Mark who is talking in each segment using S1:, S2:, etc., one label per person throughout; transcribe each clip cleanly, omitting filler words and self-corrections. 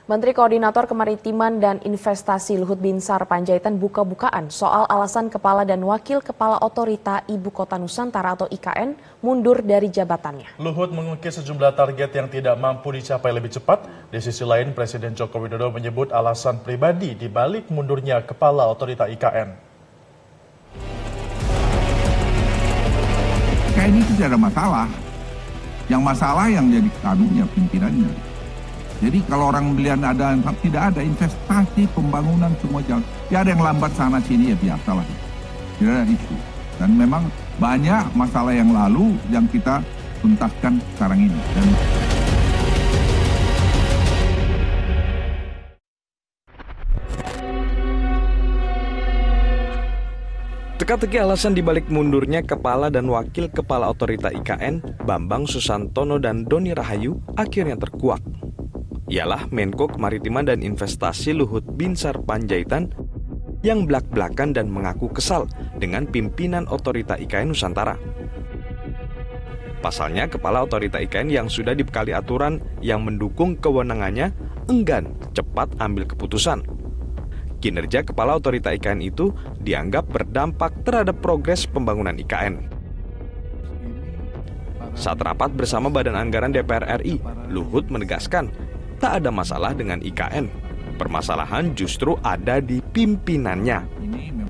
S1: Menteri Koordinator Kemaritiman dan Investasi Luhut Binsar Panjaitan buka-bukaan soal alasan Kepala dan Wakil Kepala Otorita Ibu Kota Nusantara atau IKN mundur dari jabatannya.
S2: Luhut mengukir sejumlah target yang tidak mampu dicapai lebih cepat. Di sisi lain, Presiden Joko Widodo menyebut alasan pribadi di balik mundurnya Kepala Otorita IKN.
S3: IKN itu tidak ada masalah. Yang masalah yang jadi kabinet pimpinannya. Jadi kalau orang melihat tidak ada investasi, pembangunan semua jalan. Ya ada yang lambat sana sini ya biasalah. Tidak ada isu. Dan memang banyak masalah yang lalu yang kita tuntaskan sekarang ini.
S4: Teka-teki alasan dibalik mundurnya Kepala dan Wakil Kepala Otorita IKN, Bambang Susantono dan Doni Rahayu akhirnya terkuak. Ialah Menko Kemaritiman dan Investasi Luhut Binsar Panjaitan yang belak-belakan dan mengaku kesal dengan pimpinan Otorita IKN Nusantara. Pasalnya, Kepala Otorita IKN yang sudah dibekali aturan yang mendukung kewenangannya enggan cepat ambil keputusan. Kinerja Kepala Otorita IKN itu dianggap berdampak terhadap progres pembangunan IKN. Saat rapat bersama Badan Anggaran DPR RI, Luhut menegaskan tak ada masalah dengan IKN. Permasalahan justru ada di pimpinannya.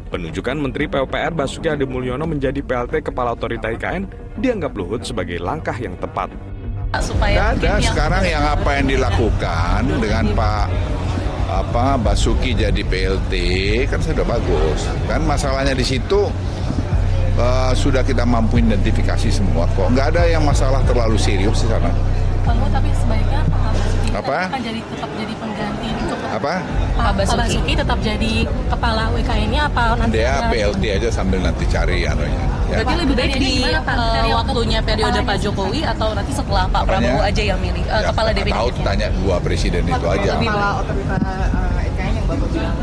S4: Penunjukan Menteri PUPR Basuki Hadimulyono menjadi PLT Kepala Otorita IKN dianggap Luhut sebagai langkah yang tepat.
S5: Sekarang yang apa yang dilakukan dengan Pak Basuki jadi PLT kan sudah bagus. Kan masalahnya di situ sudah kita mampu identifikasi semua kok. Nggak ada yang masalah terlalu serius di sana.
S6: Tapi sebaiknya Pak Basuki
S5: tetap
S6: jadi pengganti untuk
S5: Pak
S6: Basuki tetap jadi kepala WKN-nya apa nanti?
S5: Dia PLT aja sambil nanti cari anunya.
S6: Ya. Berarti lebih baik di waktunya periode Pak Jokowi atau nanti setelah Pak Prabowo aja yang milih kepala DPD?
S5: Tahu tanya dua presiden itu aja.
S7: Kepala Otorita IKN yang Bapak bilang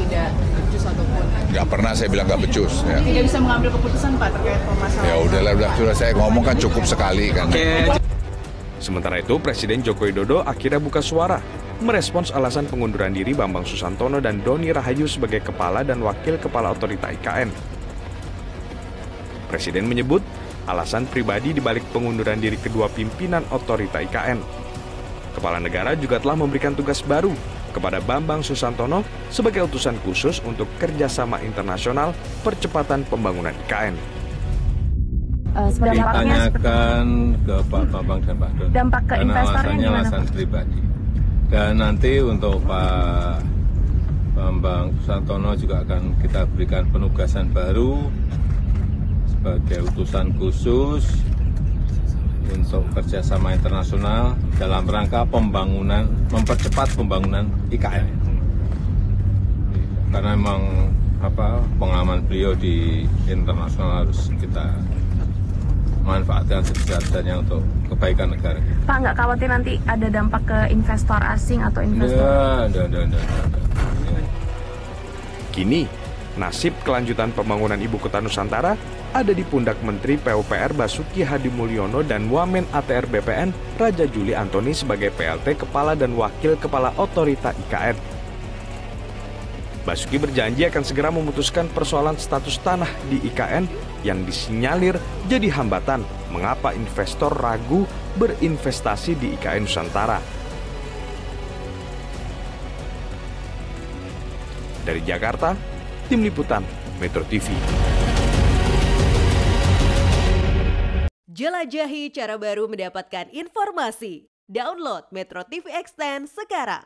S7: tidak becus ataupun
S5: nggak pernah saya bilang nggak becus. Ya.
S7: Tidak bisa mengambil keputusan Pak terkait permasalahan.
S5: Ya udahlah, sudah saya ngomong kan cukup sekali kan.
S4: Sementara itu, Presiden Joko Widodo akhirnya buka suara, merespons alasan pengunduran diri Bambang Susantono dan Doni Rahayu sebagai Kepala dan Wakil Kepala Otorita IKN. Presiden menyebut alasan pribadi dibalik pengunduran diri kedua pimpinan Otorita IKN. Kepala negara juga telah memberikan tugas baru kepada Bambang Susantono sebagai utusan khusus untuk kerjasama internasional percepatan pembangunan IKN.
S8: Ditanyakan ke Pak Bambang dan Pak Doni.
S1: Dampak ke investornya gimana?
S8: Alasan pribadi. Dan nanti untuk Pak Bambang Susantono juga akan kita berikan penugasan baru sebagai utusan khusus untuk kerjasama internasional dalam rangka mempercepat pembangunan IKN. Karena memang pengalaman beliau di internasional harus kita manfaatkan sebesar-besarnya untuk kebaikan negara.
S1: Pak, nggak khawatir nanti ada dampak ke investor asing atau investor?
S8: Nggak.
S4: Kini, nasib kelanjutan pembangunan Ibu Kota Nusantara ada di pundak Menteri PUPR Basuki Hadimulyono dan Wamen ATR BPN Raja Juli Antoni sebagai PLT Kepala dan Wakil Kepala Otorita IKN. Basuki berjanji akan segera memutuskan persoalan status tanah di IKN yang disinyalir jadi hambatan mengapa investor ragu berinvestasi di IKN Nusantara. Dari Jakarta, Tim Liputan Metro TV.
S9: Jelajahi cara baru mendapatkan informasi. Download Metro TV Extend sekarang.